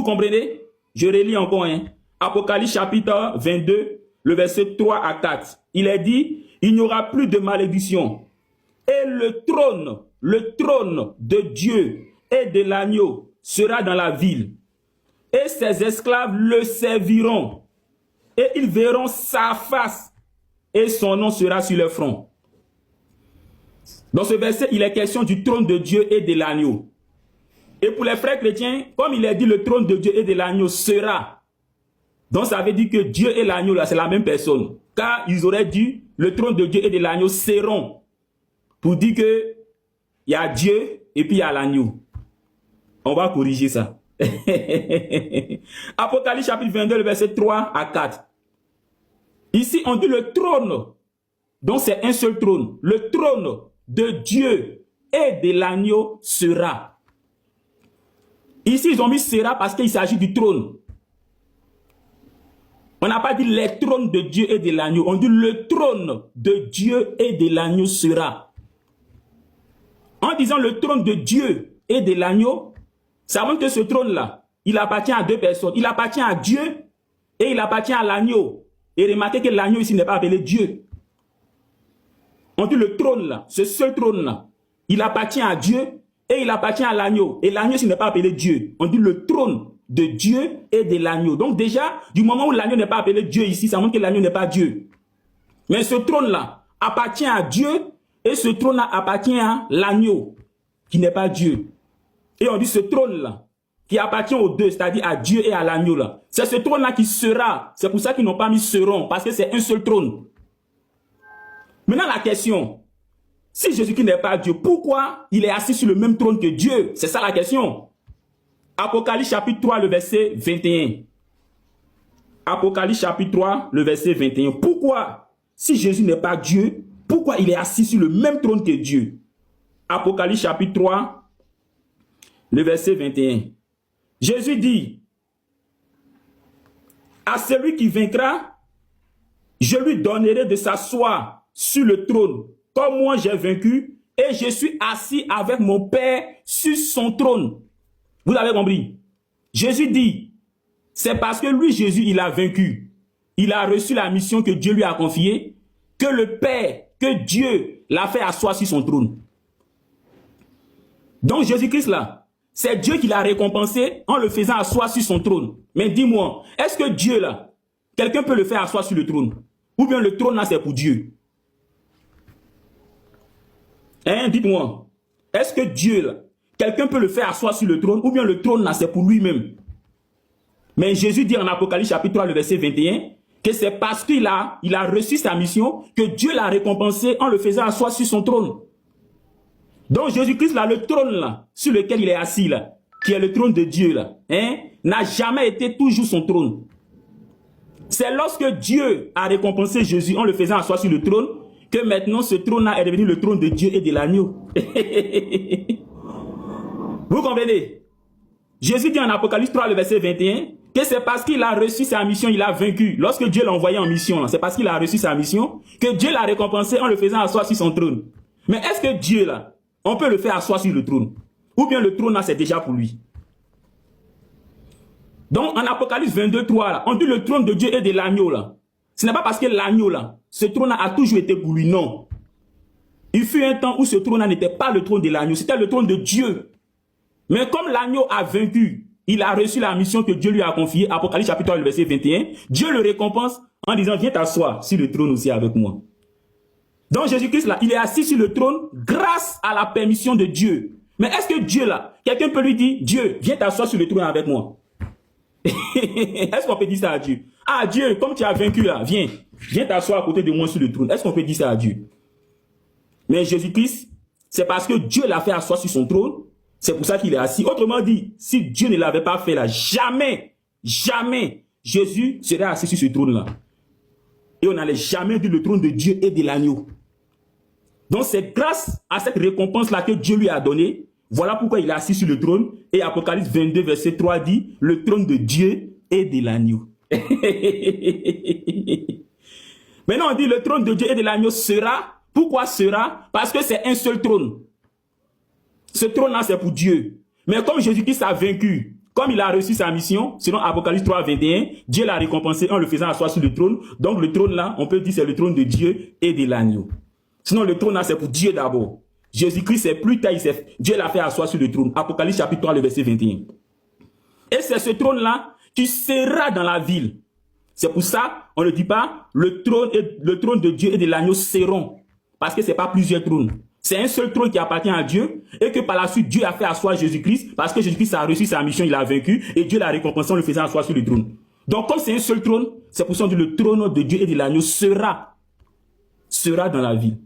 Vous comprenez? Je relis encore. Apocalypse chapitre 22, le verset 3 à 4. Il est dit, il n'y aura plus de malédiction. Et le trône de Dieu et de l'agneau sera dans la ville. Et ses esclaves le serviront. Et ils verront sa face. Et son nom sera sur leur front. Dans ce verset, il est question du trône de Dieu et de l'agneau. Et pour les frères chrétiens, comme il est dit, le trône de Dieu et de l'agneau sera. Donc ça veut dire que Dieu et l'agneau, là, c'est la même personne. Car ils auraient dit, le trône de Dieu et de l'agneau seront. Pour dire que il y a Dieu et puis il y a l'agneau. On va corriger ça. Apocalypse chapitre 22, le verset 3 à 4. Ici, on dit le trône. Donc c'est un seul trône. Le trône de Dieu et de l'agneau sera. Ici, ils ont mis sera parce qu'il s'agit du trône. On n'a pas dit les trônes de Dieu et de l'agneau. On dit le trône de Dieu et de l'agneau sera. En disant le trône de Dieu et de l'agneau, ça montre que ce trône-là, il appartient à deux personnes. Il appartient à Dieu et il appartient à l'agneau. Et remarquez que l'agneau ici n'est pas appelé Dieu. On dit le trône là, ce seul trône là, il appartient à Dieu et il appartient à l'agneau. Et l'agneau ici n'est pas appelé Dieu. On dit le trône de Dieu et de l'agneau. Donc déjà, du moment où l'agneau n'est pas appelé Dieu ici, ça montre que l'agneau n'est pas Dieu. Mais ce trône là appartient à Dieu et ce trône là appartient à l'agneau qui n'est pas Dieu. Et on dit ce trône là qui appartient aux deux, c'est-à-dire à Dieu et à l'agneau là. C'est ce trône là qui sera. C'est pour ça qu'ils n'ont pas mis seront, parce que c'est un seul trône. Maintenant la question, si Jésus-Christ n'est pas Dieu, pourquoi il est assis sur le même trône que Dieu? C'est ça la question. Apocalypse chapitre 3, le verset 21. Apocalypse chapitre 3, le verset 21. Pourquoi, si Jésus n'est pas Dieu, pourquoi il est assis sur le même trône que Dieu? Apocalypse chapitre 3, le verset 21. Jésus dit, à celui qui vaincra, je lui donnerai de s'asseoir sur le trône, comme moi j'ai vaincu, et je suis assis avec mon Père sur son trône. Vous avez compris? Jésus dit, c'est parce que lui, Jésus, il a vaincu. Il a reçu la mission que Dieu lui a confiée, que le Père, que Dieu l'a fait asseoir sur son trône. Donc Jésus-Christ là, c'est Dieu qui l'a récompensé en le faisant asseoir sur son trône. Mais dis-moi, est-ce que Dieu là, quelqu'un peut le faire asseoir sur le trône? Ou bien le trône là, c'est pour Dieu? Hein, dites-moi, est-ce que Dieu là, quelqu'un peut le faire asseoir sur le trône, ou bien le trône là, c'est pour lui-même? Mais Jésus dit en Apocalypse chapitre 3, le verset 21, que c'est parce qu'il a reçu sa mission que Dieu l'a récompensé en le faisant asseoir sur son trône. Donc Jésus-Christ là, le trône là, sur lequel il est assis là, qui est le trône de Dieu là, hein, n'a jamais été toujours son trône. C'est lorsque Dieu a récompensé Jésus en le faisant asseoir sur le trône, que maintenant ce trône là est devenu le trône de Dieu et de l'agneau. Vous comprenez? Jésus dit en Apocalypse 3, le verset 21, que c'est parce qu'il a reçu sa mission, il a vaincu. Lorsque Dieu l'a envoyé en mission, c'est parce qu'il a reçu sa mission, que Dieu l'a récompensé en le faisant asseoir sur son trône. Mais est-ce que Dieu là, on peut le faire asseoir sur le trône? Ou bien le trône là, c'est déjà pour lui? Donc en Apocalypse 22, 3, là, on dit le trône de Dieu et de l'agneau là. Ce n'est pas parce que l'agneau là, ce trône là a toujours été pour lui, non. Il fut un temps où ce trône là n'était pas le trône de l'agneau, c'était le trône de Dieu. Mais comme l'agneau a vaincu, il a reçu la mission que Dieu lui a confiée, Apocalypse chapitre 1, verset 21, Dieu le récompense en disant, viens t'asseoir sur le trône aussi avec moi. Donc Jésus-Christ là, il est assis sur le trône grâce à la permission de Dieu. Mais est-ce que Dieu là, quelqu'un peut lui dire, Dieu, viens t'asseoir sur le trône avec moi? Est-ce qu'on peut dire ça à Dieu? Ah Dieu, comme tu as vaincu là, viens t'asseoir à côté de moi sur le trône. Est-ce qu'on peut dire ça à Dieu? Mais Jésus-Christ, c'est parce que Dieu l'a fait asseoir sur son trône. C'est pour ça qu'il est assis. Autrement dit, si Dieu ne l'avait pas fait là, jamais Jésus serait assis sur ce trône-là. Et on n'allait jamais dire le trône de Dieu et de l'agneau. Donc c'est grâce à cette récompense-là que Dieu lui a donnée. Voilà pourquoi il est assis sur le trône. Et Apocalypse 22, verset 3 dit, le trône de Dieu et de l'agneau. Maintenant on dit le trône de Dieu et de l'agneau sera. Pourquoi sera? Parce que c'est un seul trône. Ce trône-là, c'est pour Dieu. Mais comme Jésus-Christ a vaincu, Comme il a reçu sa mission, selon Apocalypse 3, 21, Dieu l'a récompensé en le faisant asseoir sur le trône. Donc le trône là, on peut dire c'est le trône de Dieu et de l'agneau. Sinon le trône là, c'est pour Dieu d'abord. Jésus-Christ, c'est plus tard, Dieu l'a fait asseoir sur le trône. Apocalypse chapitre 3, le verset 21. Et c'est ce trône-là qui sera dans la ville. C'est pour ça, on ne dit pas le trône de Dieu et de l'agneau seront. Parce que ce n'est pas plusieurs trônes. C'est un seul trône qui appartient à Dieu et que par la suite, Dieu a fait asseoir Jésus-Christ parce que Jésus-Christ a reçu sa mission, il a vaincu et Dieu l'a récompensé en le faisant asseoir sur le trône. Donc, comme c'est un seul trône, c'est pour ça que le trône de Dieu et de l'agneau sera dans la ville.